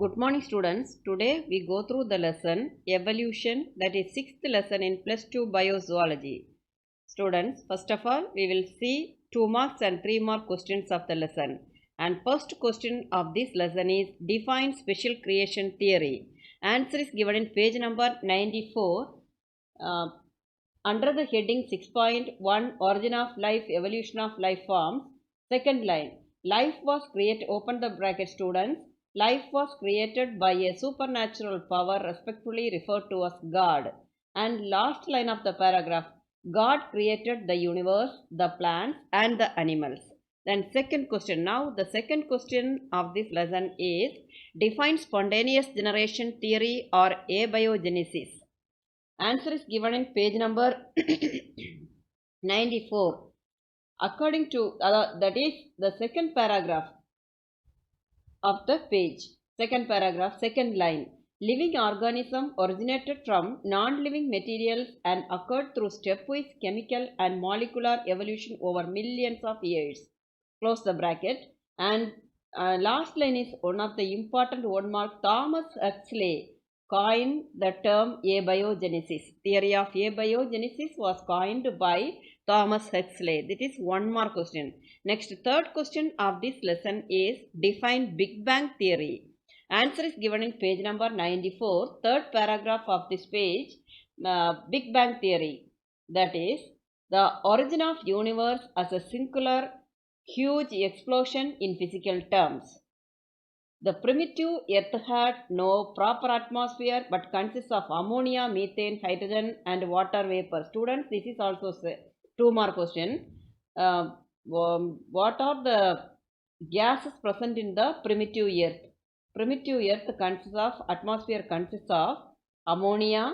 Good morning students. Today we go through the lesson evolution, that is 6th lesson in plus 2 biozoology. Students, first of all we will see 2 marks and 3 mark questions of the lesson. And first question of this lesson is define special creation theory. Answer is given in page number 94 under the heading 6.1 origin of life, evolution of life forms. Second line, life was created, open the bracket students. Life was created by a supernatural power respectfully referred to as God. And last line of the paragraph, God created the universe, the plants and the animals. Then second question. Now the second question of this lesson is define spontaneous generation theory or abiogenesis. Answer is given in page number 94. According to that is the second paragraph of the page. Second paragraph, second line. Living organism originated from non-living materials and occurred through stepwise chemical and molecular evolution over millions of years. Close the bracket. And last line is one of the important word mark. Thomas Huxley coined the term abiogenesis. Theory of abiogenesis was coined by Thomas Huxley. That is one more question. Next, third question of this lesson is define Big Bang theory. Answer is given in page number 94, third paragraph of this page. Big Bang theory, that is the origin of universe as a singular huge explosion in physical terms. The primitive earth had no proper atmosphere but consists of ammonia, methane, hydrogen and water vapor. Students, this is also 2 mark question. What are the gases present in the primitive earth? Primitive earth consists of, atmosphere consists of ammonia,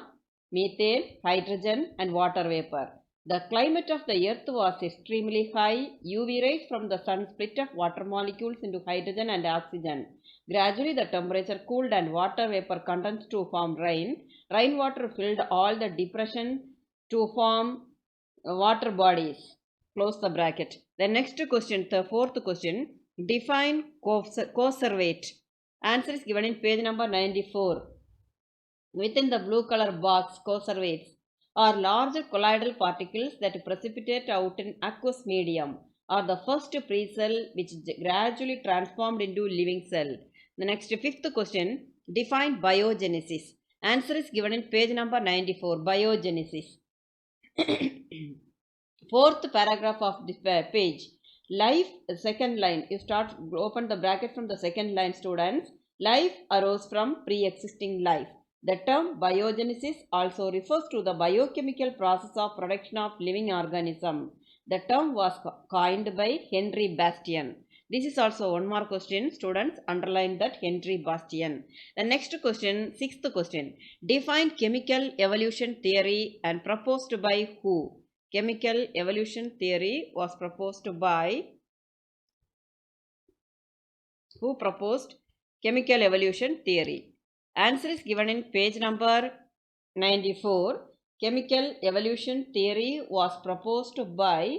methane, hydrogen and water vapor. The climate of the earth was extremely high. UV rays from the sun split up water molecules into hydrogen and oxygen. Gradually the temperature cooled and water vapor condensed to form rain. Rainwater filled all the depressions to form water bodies. Close the bracket. The next question, the fourth question, define conservate. Answer is given in page number 94. Within the blue color box, conservates are large colloidal particles that precipitate out in aqueous medium, are the first pre-cell which gradually transformed into living cell. The next fifth question, define biogenesis. Answer is given in page number 94, biogenesis. Fourth paragraph of this page, life, second line, you start, open the bracket from the second line students. Life arose from pre-existing life. The term biogenesis also refers to the biochemical process of production of living organism. The term was coined by Henry Bastian. This is also one more question. Students, underline that, Henry Bastian. The next question, sixth question. Define chemical evolution theory and proposed by who? Chemical evolution theory was proposed by, who proposed chemical evolution theory? Answer is given in page number 94. Chemical evolution theory was proposed by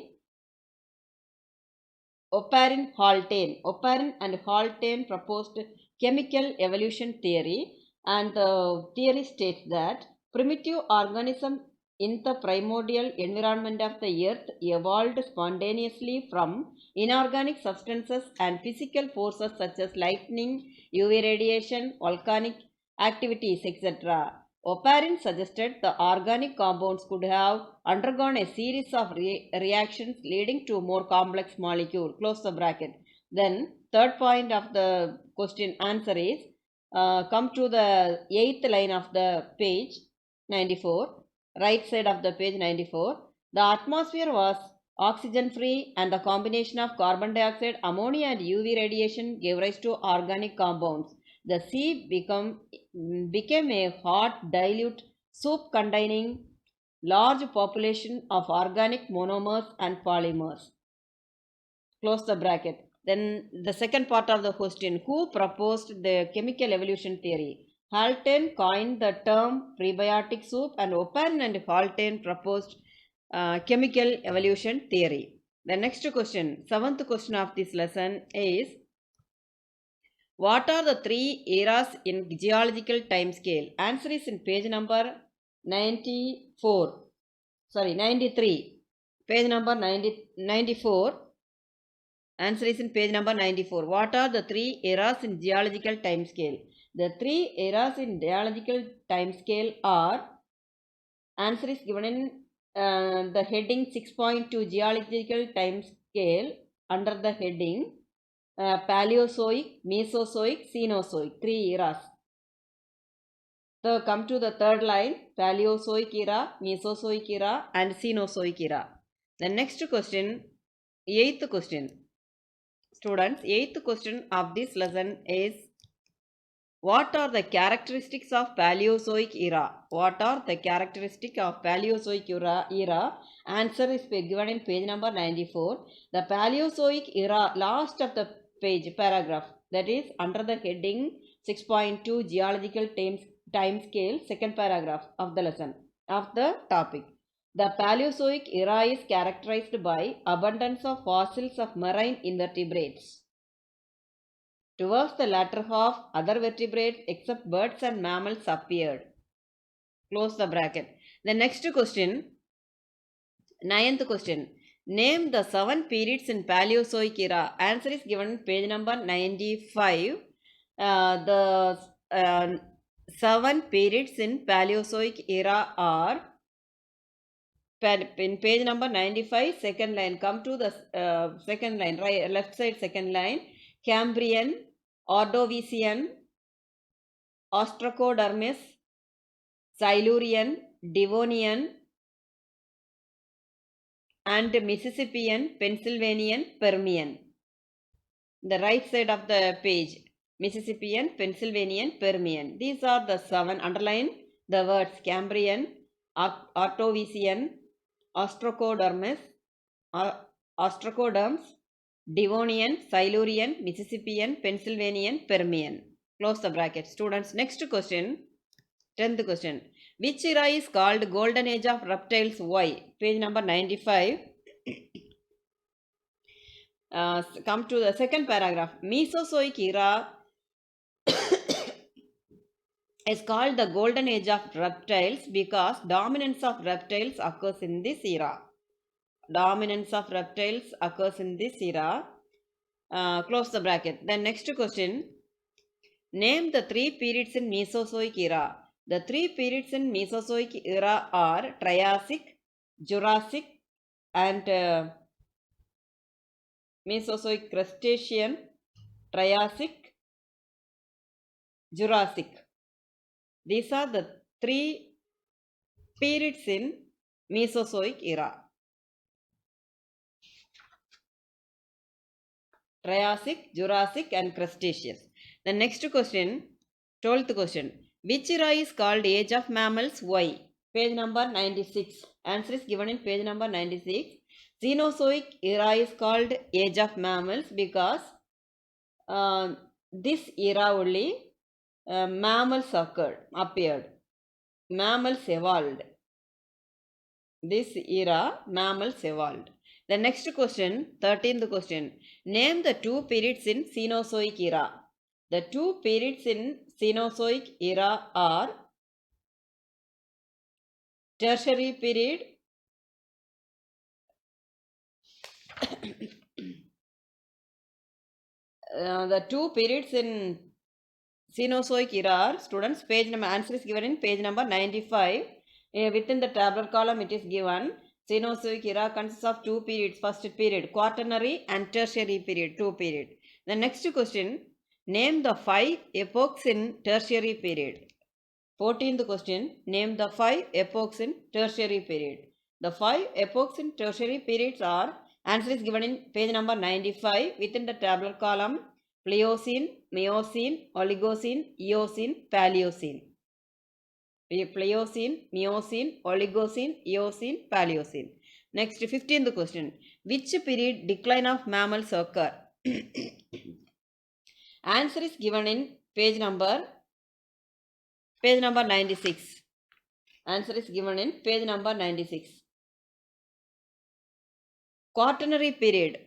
Oparin Haldane. Oparin and Haldane proposed chemical evolution theory, and the theory states that primitive organism in the primordial environment of the earth evolved spontaneously from inorganic substances and physical forces such as lightning, UV radiation, volcanic activities, etc. Oparin suggested the organic compounds could have undergone a series of reactions leading to more complex molecules. Close the bracket. Then third point of the question answer is, come to the 8th line of the page 94, right side of the page 94. The atmosphere was oxygen free and the combination of carbon dioxide, ammonia and UV radiation gave rise to organic compounds. The sea became a hot dilute soup containing large population of organic monomers and polymers. Close the bracket. Then the second part of the question, who proposed the chemical evolution theory? Haldane coined the term prebiotic soup and Oparin and Haldane proposed chemical evolution theory. The next question, seventh question of this lesson is, What are the three eras in geological time scale? Answer is in page number 94. Sorry, 93. Page number 94. Answer is in page number 94. What are the three eras in geological time scale? The three eras in geological time scale are, answer is given in the heading 6.2 geological time scale under the heading Paleozoic, Mesozoic, Cenozoic, three eras. So come to the third line, Paleozoic era, Mesozoic era and Cenozoic era. The next question, 8th question. Students, 8th question of this lesson is, what are the characteristics of Paleozoic era? What are the characteristics of Paleozoic era? Answer is given in page number 94. The Paleozoic era, last of the page paragraph, that is under the heading 6.2 geological time scale, second paragraph of the lesson of the topic. The Paleozoic era is characterized by abundance of fossils of marine invertebrates. Towards the latter half, other vertebrates except birds and mammals appeared. Close the bracket. The next question, 9th question. Name the 7 periods in Paleozoic era. Answer is given in page number 95. The 7 periods in Paleozoic era are, in page number 95, second line. Come to the second line, right, left side second line. Cambrian, Ordovician, Ostracodermis, Silurian, Devonian, and Mississippian, Pennsylvanian, Permian. The right side of the page, Mississippian, Pennsylvanian, Permian. These are the 7. Underline the words Cambrian, Ordovician, Ostracoderms, Devonian, Silurian, Mississippian, Pennsylvanian, Permian. Close the bracket. Students, next question, 10th question. Which era is called Golden Age of Reptiles? Why? Page number 95. Come to the second paragraph. Mesozoic era is called the Golden Age of Reptiles because dominance of reptiles occurs in this era. Dominance of reptiles occurs in this era. Close the bracket. Then next question. Name the 3 periods in Mesozoic era. The 3 periods in Mesozoic era are Triassic, Jurassic and Mesozoic Cretacean, Triassic, Jurassic. These are the 3 periods in Mesozoic era. Triassic, Jurassic and Cretaceous. The next question, 12th question. Which era is called Age of Mammals? Why? Page number 96. Answer is given in page number 96. Cenozoic era is called Age of Mammals because this era only mammals appeared. Mammals evolved. This era, mammals evolved. The next question, 13th question. Name the 2 periods in Cenozoic era. The 2 periods in Cenozoic era are Tertiary period the 2 periods in Cenozoic era are, students, page number, answer is given in page number 95. Within the tabular column it is given. Cenozoic era consists of 2 periods. First period, Quaternary and Tertiary period, 2 period. The next question, name the 5 epochs in Tertiary period. 14th question, name the 5 epochs in Tertiary period. The 5 epochs in Tertiary periods are, answer is given in page number 95 within the tabular column, Pliocene, Miocene, Oligocene, Eocene, Paleocene. Pliocene, Miocene, Oligocene, Eocene, Paleocene. Next, 15th question. Which period decline of mammals occur? Answer is given in page number 96. Answer is given in page number 96. Quaternary period.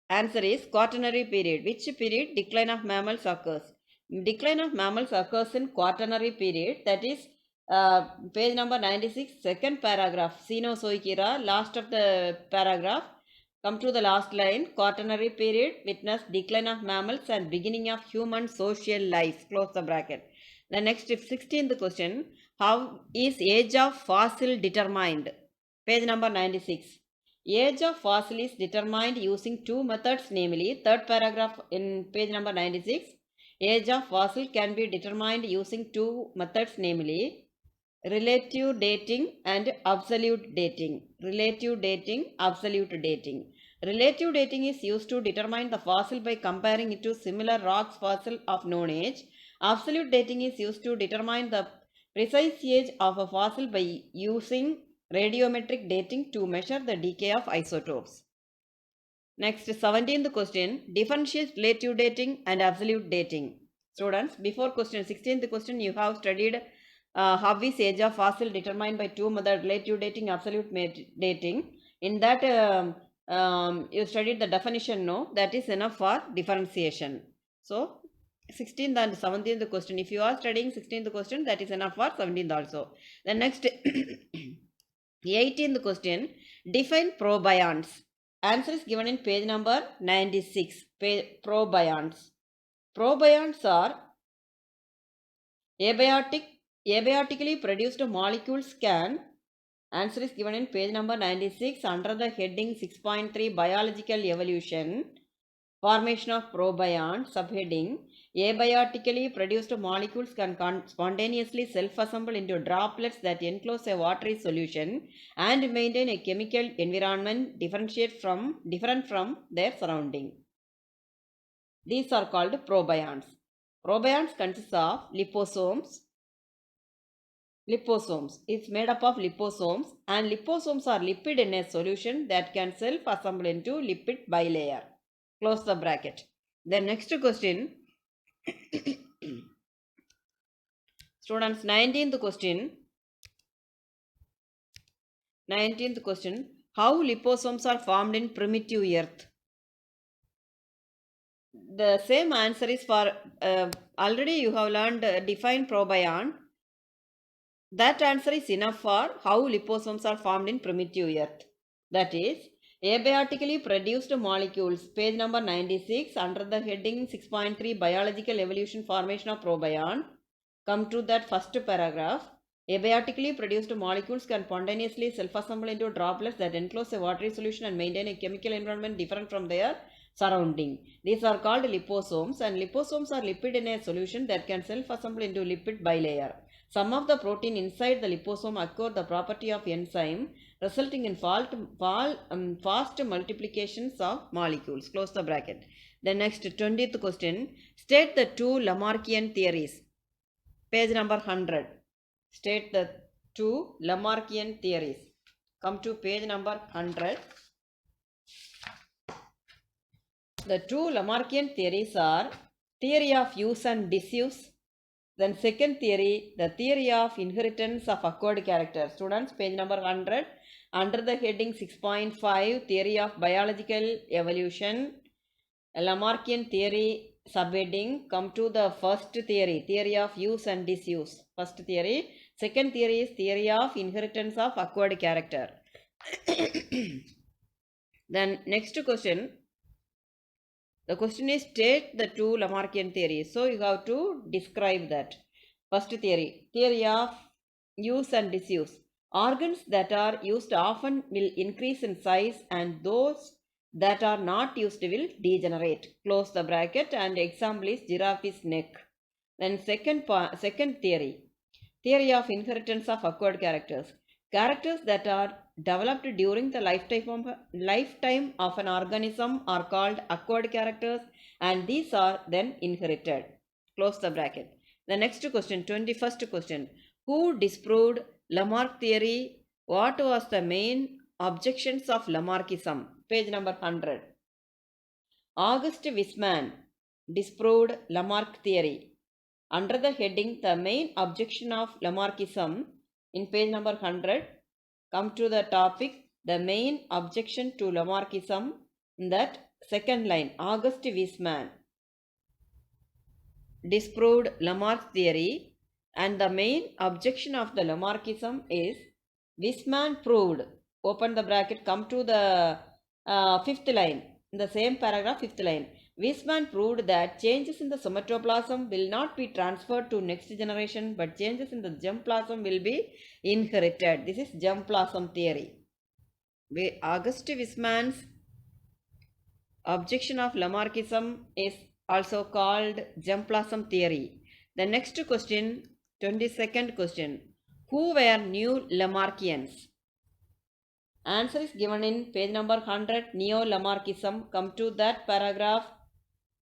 Answer is Quaternary period. Which period decline of mammals occurs? Decline of mammals occurs in quaternary period, that is page number 96, second paragraph, Cenozoic era, last of the paragraph. Come to the last line. Quaternary period witnessed decline of mammals and beginning of human social life. Close the bracket. The next 16th question. How is age of fossil determined? Page number 96. Age of fossil is determined using two methods, namely, third paragraph in page number 96. Age of fossil can be determined using two methods, namely, relative dating and absolute dating. Relative dating, absolute dating. Relative dating is used to determine the fossil by comparing it to similar rocks fossil of known age. Absolute dating is used to determine the precise age of a fossil by using radiometric dating to measure the decay of isotopes. Next, 17th question. Differentiate relative dating and absolute dating. Students, before question 16th question, you have studied how is age of fossil determined by two methods, relative dating, absolute dating. In that, you studied the definition, no? That is enough for differentiation. So, 16th and 17th question, if you are studying 16th question, that is enough for 17th also. The next, 18th question, define probionts. Answer is given in page number 96. Probionts. Probionts are abiotically produced molecules can. Answer is given in page number 96 under the heading 6.3 Biological Evolution. Formation of probiont. Subheading. Abiotically produced molecules can spontaneously self-assemble into droplets that enclose a watery solution and maintain a chemical environment different from their surrounding. These are called probionts. Probionts consist of liposomes. Liposomes is made up of liposomes, and liposomes are lipid in a solution that can self-assemble into lipid bilayer. Close the bracket. The next question. Students, 19th question. 19th question. How liposomes are formed in primitive earth? The same answer is for already you have learned define probiont. That answer is enough for how liposomes are formed in primitive earth. That is, abiotically produced molecules, page number 96 under the heading 6.3 Biological Evolution Formation of Probiont. Come to that first paragraph. Abiotically produced molecules can spontaneously self-assemble into droplets that enclose a watery solution and maintain a chemical environment different from their surrounding. These are called liposomes, and liposomes are lipid in a solution that can self-assemble into lipid bilayer. Some of the protein inside the liposome acquire the property of enzyme, resulting in fast multiplications of molecules. Close the bracket. The next 20th question. State the two Lamarckian theories. Page number 100. State the two Lamarckian theories. Come to page number 100. The two Lamarckian theories are theory of use and disuse. Then second theory, the theory of inheritance of acquired characters. Students, page number 100. Under the heading 6.5, theory of biological evolution, Lamarckian theory subheading. Come to the first theory, theory of use and disuse. First theory. Second theory is theory of inheritance of acquired character. Then next question. The question is state the two Lamarckian theories. So you have to describe that. First theory, theory of use and disuse. Organs that are used often will increase in size and those that are not used will degenerate. Close the bracket, and example is giraffe's neck. Then second theory, theory of inheritance of acquired characters. Characters that are developed during the lifetime of an organism are called acquired characters, and these are then inherited. Close the bracket. The next question, 21st question. Who disproved Lamarck theory? What was the main objections of Lamarckism? Page number 100. August Weismann disproved Lamarck theory. Under the heading, the main objection of Lamarckism, in page number 100, come to the topic, the main objection to Lamarckism, in that second line, August Weismann. disproved Lamarck's theory, and the main objection of the Lamarckism is Wiseman proved, open the bracket, come to the fifth line, in the same paragraph, fifth line. Wiseman proved that changes in the somatoplasm will not be transferred to next generation, but changes in the germplasm will be inherited. This is germplasm theory. August Wiseman's objection of Lamarckism is also called germplasm theory. The next question, 22nd question. Who were Neo-Lamarckians? Answer is given in page number 100, Neo-Lamarckism. Come to that paragraph.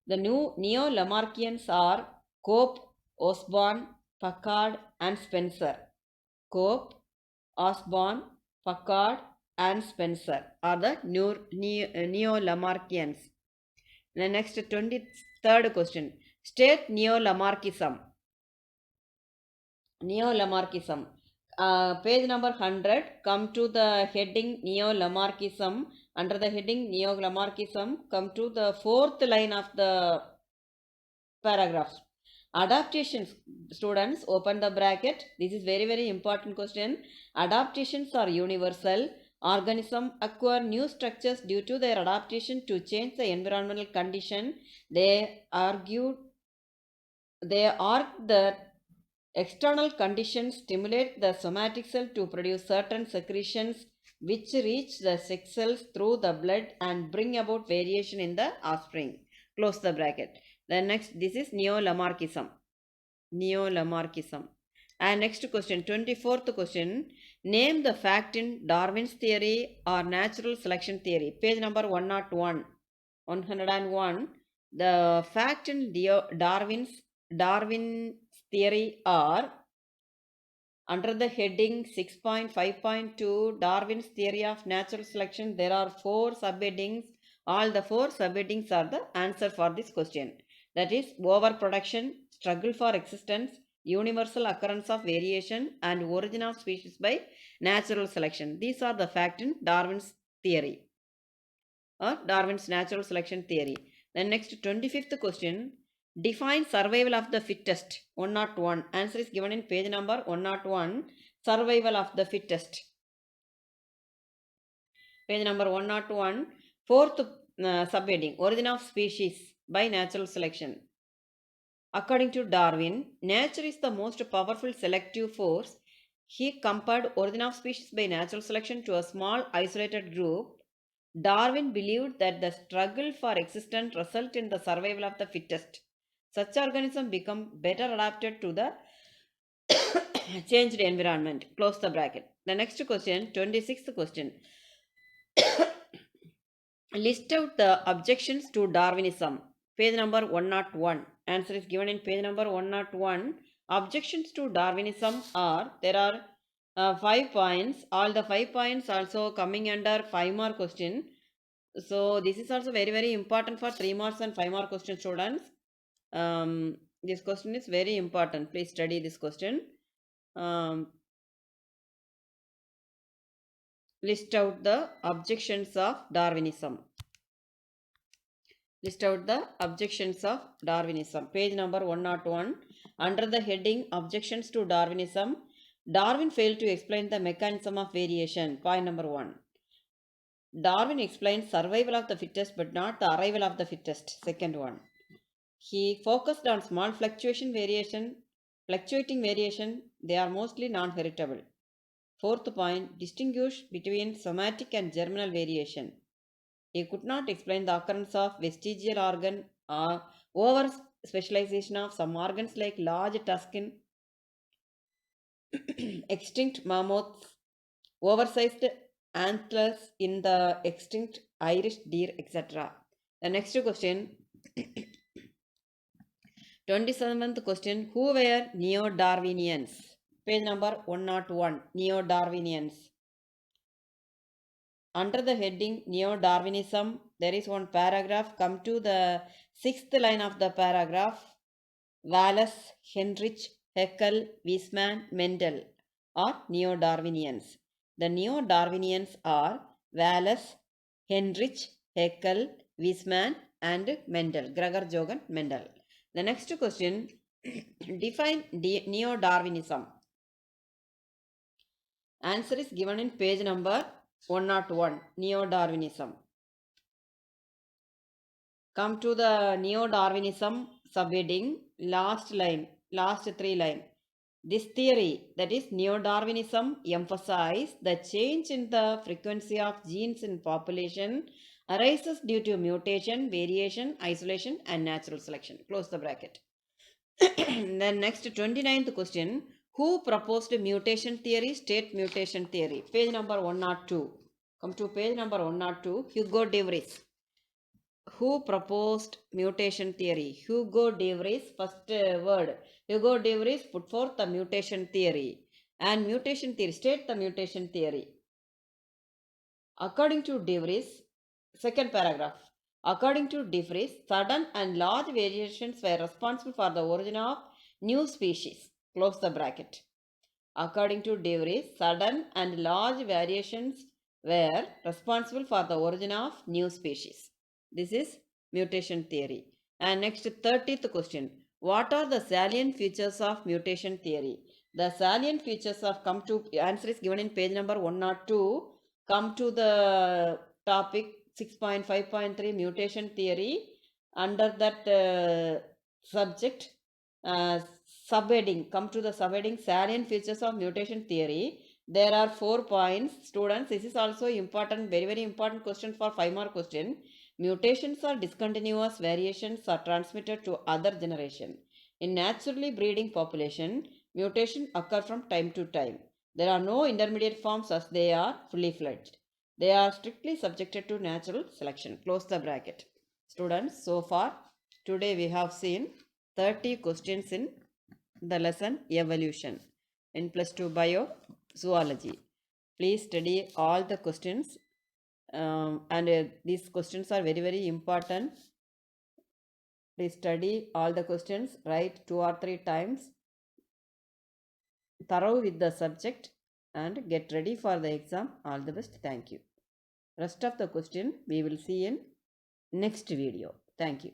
The new Neo-Lamarckians are Cope, Osborn, Packard and Spencer. Cope, Osborn, Packard and Spencer are the Neo-Lamarckians. The next 23rd question. State Neo-Lamarckism. Neo-Lamarckism. Page number 100. Come to the heading Neo-Lamarckism. Under the heading Neo-Lamarckism, come to the fourth line of the paragraph. Adaptations. Students, open the bracket. This is very important question. Adaptations are universal. Organisms acquire new structures due to their adaptation to change the environmental condition. They argue that external conditions stimulate the somatic cell to produce certain secretions which reach the sex cells through the blood and bring about variation in the offspring. Close the bracket. Then next, this is Neo-Lamarckism. Neo-Lamarckism. And next question, 24th question. Name the fact in Darwin's theory or natural selection theory. Page number 101. 101. The fact in Darwin's theory are, under the heading 6.5.2 Darwin's theory of natural selection, there are 4 subheadings. All the 4 subheadings are the answer for this question. That is overproduction, struggle for existence, universal occurrence of variation and origin of species by natural selection. These are the facts in Darwin's theory or Darwin's natural selection theory. Then next 25th question. Define survival of the fittest. 101. Answer is given in page number 101. Survival of the fittest. Page number 101. Fourth subheading. Origin of species by natural selection. According to Darwin, nature is the most powerful selective force. He compared origin of species by natural selection to a small isolated group. Darwin believed that the struggle for existence results in the survival of the fittest. Such organisms become better adapted to the changed environment. Close the bracket. The next question, 26th question. List out the objections to Darwinism. Page number 101. Answer is given in page number 101. Objections to Darwinism are, there are 5 points. All the 5 points also coming under 5 mark question. So this is also very important for 3 marks and 5 mark question, students. This question is very important. Please study this question. List out the objections of Darwinism. List out the objections of Darwinism. Page number 101. Under the heading Objections to Darwinism, Darwin failed to explain the mechanism of variation. Point number 1. Darwin explained survival of the fittest but not the arrival of the fittest. Second one. He focused on small fluctuating variation. They are mostly non-heritable. Fourth point, distinguish between somatic and germinal variation. He could not explain the occurrence of vestigial organ or over specialization of some organs like large tuscan, extinct mammoths, oversized antlers in the extinct Irish deer, etc. The next question, 27th question, who were Neo-Darwinians? Page number 101, Neo-Darwinians. Under the heading Neo-Darwinism, there is one paragraph. Come to the 6th line of the paragraph. Wallace, Henrich, Haeckel, Weismann, Mendel are Neo-Darwinians. The Neo-Darwinians are Wallace, Henrich, Haeckel, Weismann and Mendel. Gregor, Johann, Mendel. The next question, define Neo-Darwinism. Answer is given in page number 101, Neo-Darwinism. Come to the Neo-Darwinism subheading, last line, last 3 line. This theory, that is Neo-Darwinism, emphasizes the change in the frequency of genes in population arises due to mutation, variation, isolation and natural selection. Close the bracket. Then next 29th question. Who proposed mutation theory? State mutation theory. Page number 102. Come to page number 102. Hugo de Vries. Who proposed mutation theory? Hugo de Vries, first word. Hugo de Vries put forth the mutation theory. And mutation theory, state the mutation theory. According to de Vries, second paragraph. According to de Vries, sudden and large variations were responsible for the origin of new species. Close the bracket. According to de Vries, sudden and large variations were responsible for the origin of new species. This is mutation theory. And next 30th question. What are the salient features of mutation theory? The salient features of come to answer is given in page number 102. Come to the topic 6.5.3 mutation theory. Under that subject subheading, come to the subheading salient features of mutation theory. There are 4 points. Students, this is also important, very important question for 5 more question. Mutations are discontinuous variations are transmitted to other generation. In naturally breeding population, mutation occur from time to time. There are no intermediate forms as they are fully fledged. They are strictly subjected to natural selection. Close the bracket. Students, so far today we have seen 30 questions in the lesson evolution in +2 bio zoology. Please study all the questions. And these questions are very important. Please study all the questions, write 2 or 3 times, thorough with the subject and get ready for the exam. All the best. Thank you. Rest of the question we will see in next video. Thank you.